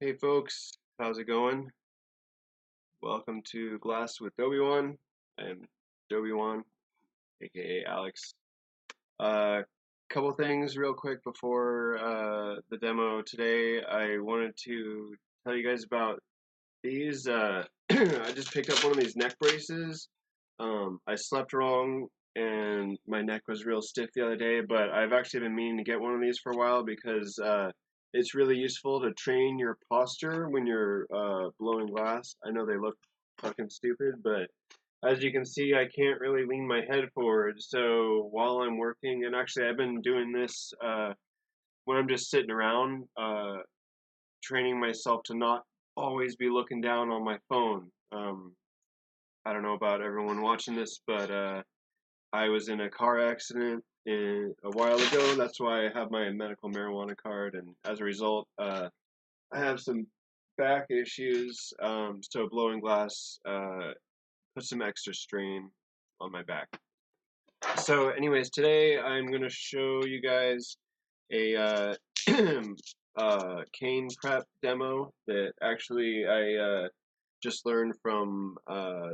Hey folks, how's it going? Welcome to Glass with Dobbie Wan. I'm Dobbie Wan, aka Alex. Couple things real quick before the demo today. I wanted to tell you guys about these. I just picked up one of these neck braces. I slept wrong and my neck was real stiff the other day, but I've actually been meaning to get one of these for a while because it's really useful to train your posture when you're blowing glass. I know they look fucking stupid, but as you can see, I can't really lean my head forward. So while I'm working, and actually I've been doing this when I'm just sitting around, training myself to not always be looking down on my phone. I don't know about everyone watching this, but I was in a car accident a while ago. That's why I have my medical marijuana card, and as a result, I have some back issues. So blowing glass put some extra strain on my back. So, anyways, today I'm gonna show you guys a cane prep demo that actually I just learned from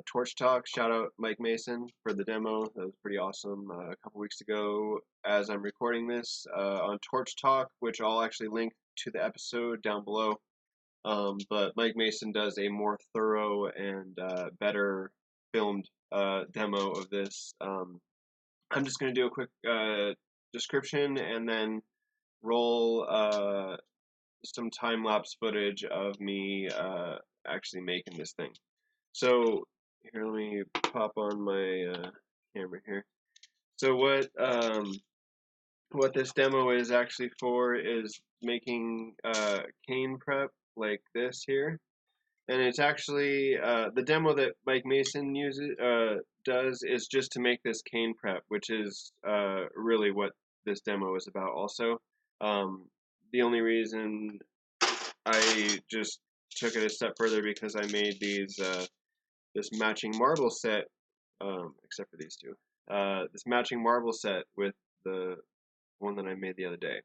Torch Talk. Shout out Mike Mason for the demo. That was pretty awesome. A couple weeks ago, as I'm recording this on Torch Talk, which I'll actually link to the episode down below. But Mike Mason does a more thorough and better filmed demo of this. I'm just going to do a quick description and then roll some time-lapse footage of me actually making this thing. So here, let me pop on my camera here. So what this demo is actually for is making cane prep like this here. And it's actually the demo that Mike Mason does is just to make this cane prep, which is really what this demo is about. Also, the only reason I just took it a step further because I made these this matching marble set, except for these two, this matching marble set with the one that I made the other day.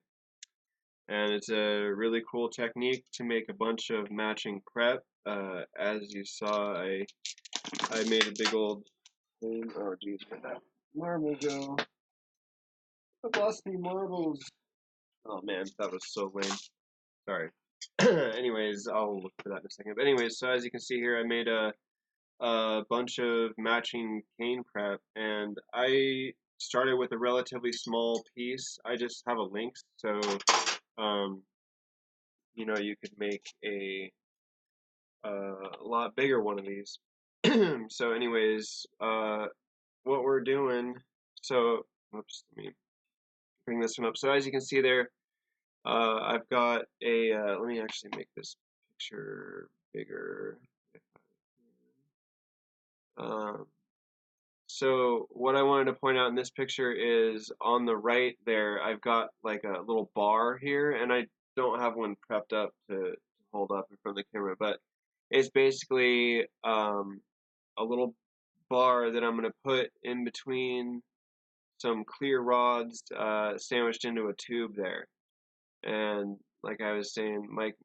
And it's a really cool technique to make a bunch of matching prep. As you saw, I made a big old thing. Oh geez, where'd that marble go? I've lost any marbles. Oh man, that was so lame. Sorry. Anyways, I'll look for that in a second. But anyways, so as you can see here, I made a bunch of matching cane prep, and I started with a relatively small piece. I just have a lynx, so um, you could make a lot bigger one of these. So, anyways, what we're doing. So, oops, let me bring this one up. So, as you can see there, I've got a. Let me actually make this picture bigger. Um, so, what I wanted to point out in this picture is on the right there, I've got like a little bar here, and I don't have one prepped up to hold up in front of the camera, but it's basically a little bar that I'm going to put in between some clear rods sandwiched into a tube there. And like I was saying, Mike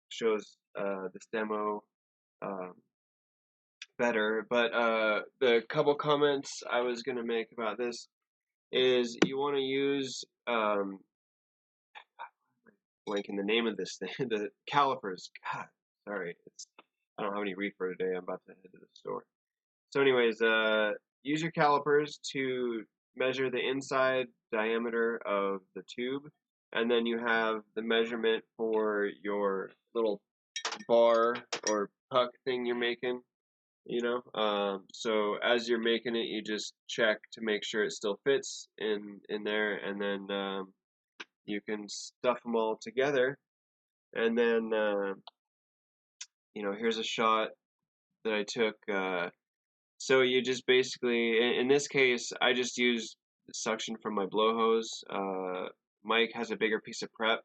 shows this demo um, better. But the couple comments I was going to make about this is you want to use blanking the name of this thing, the calipers. God, sorry, I don't have any reefer today. I'm about to head to the store. So, anyways, use your calipers to measure the inside diameter of the tube, and then you have the measurement for your little bar or puck thing you're making. So as you're making it, you just check to make sure it still fits in there, and then you can stuff them all together, and then here's a shot that I took. So you just basically, in this case, I just used suction from my blowhose. Mike has a bigger piece of prep,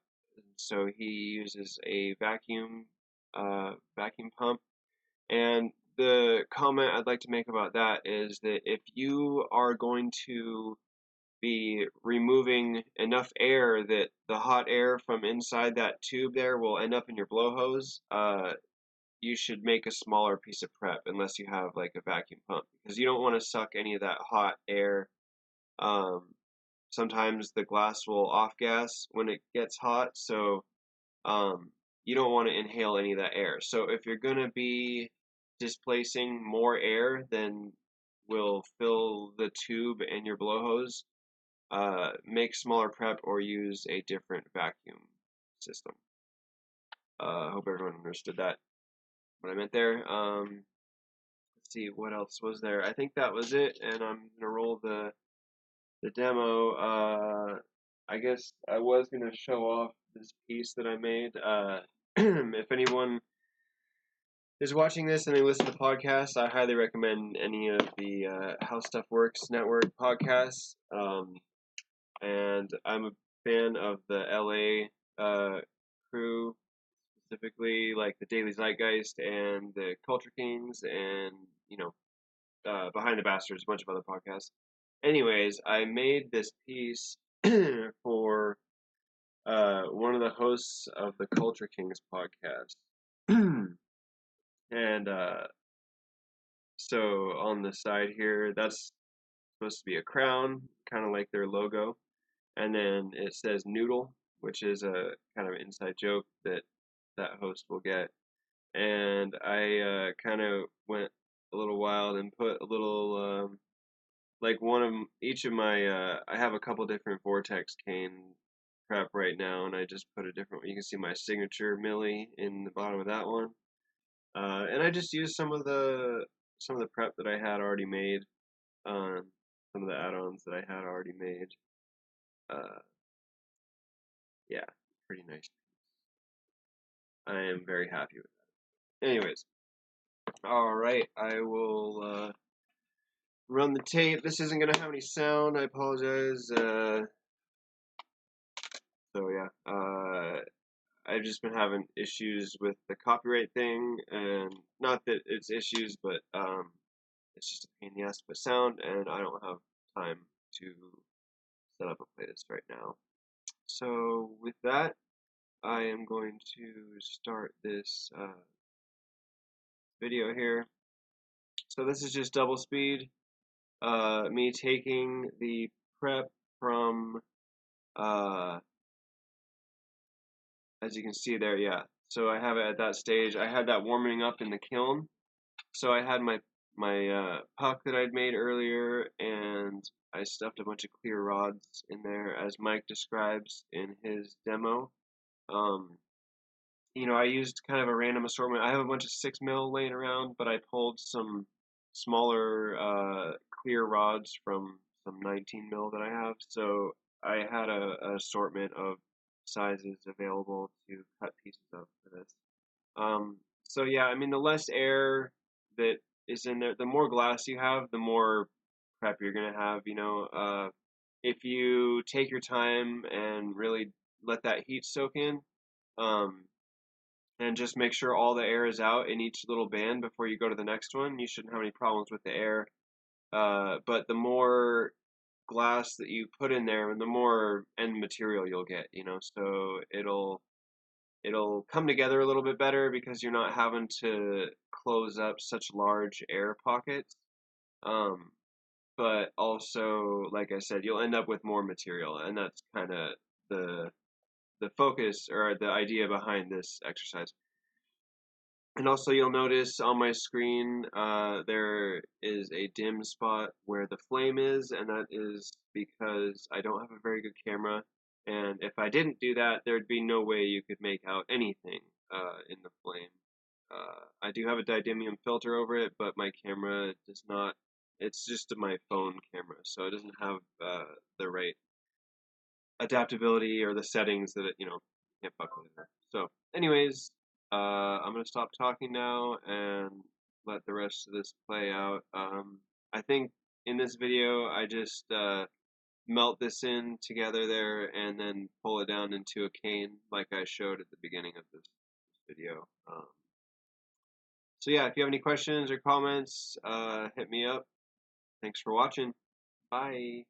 so he uses a vacuum pump. And the comment I'd like to make about that is that if you are going to be removing enough air that the hot air from inside that tube there will end up in your blowhose, you should make a smaller piece of prep unless you have like a vacuum pump, because you don't want to suck any of that hot air. Sometimes the glass will off gas when it gets hot, so you don't want to inhale any of that air. So if you're going to be displacing more air than will fill the tube and your blowhose, make smaller prep or use a different vacuum system. I hope everyone understood that, what I meant there. Let's see, what else was there? I think that was it, and I'm gonna roll the demo. I guess I was gonna show off this piece that I made. If anyone is watching this and they listen to podcasts, I highly recommend any of the How Stuff Works Network podcasts. And I'm a fan of the LA crew, specifically like the Daily Zeitgeist and the Culture Kings, and Behind the Bastards, a bunch of other podcasts. Anyways, I made this piece for one of the hosts of the Culture Kings podcast. And so on the side here, that's supposed to be a crown, kind of like their logo. And then it says noodle, which is a kind of inside joke that that host will get. And I kind of went a little wild and put a little, like one of each of my, I have a couple different Vortex cane prep right now, and I just put a different one. You can see my signature Millie in the bottom of that one. And I just used some of the prep that I had already made, some of the add-ons that I had already made. Yeah, pretty nice. I am very happy with that. Anyways, alright, I will run the tape. This isn't going to have any sound, I apologize. So yeah, I've just been having issues with the copyright thing, and not that it's issues, but it's just a pain in the ass to put sound, and I don't have time to set up a playlist right now. So with that, I am going to start this video here. So this is just double speed, me taking the prep from, as you can see there, yeah. So I have it at that stage. I had that warming up in the kiln. So I had my puck that I'd made earlier, and I stuffed a bunch of clear rods in there, as Mike describes in his demo. I used kind of a random assortment. I have a bunch of 6mm laying around, but I pulled some smaller clear rods from some 19mm that I have. So I had a assortment of sizes available to cut pieces of for this. So yeah, I mean, the less air that is in there, the more glass you have, the more prep you're gonna have. If you take your time and really let that heat soak in, and just make sure all the air is out in each little band before you go to the next one, you shouldn't have any problems with the air. But the more glass that you put in there, the more end material you'll get, so it'll come together a little bit better because you're not having to close up such large air pockets. But also, like I said, you'll end up with more material, and that's kind of the focus or the idea behind this exercise. And also, you'll notice on my screen there is a dim spot where the flame is, and that is because I don't have a very good camera. And if I didn't do that, there'd be no way you could make out anything in the flame. I do have a didymium filter over it, but my camera does not. It's just my phone camera, so it doesn't have the right adaptability or the settings that it, can't fuck with it. So, anyways, I'm gonna stop talking now and let the rest of this play out. I think in this video I just melt this in together there and then pull it down into a cane like I showed at the beginning of this video. So yeah, if you have any questions or comments, hit me up. Thanks for watching. Bye.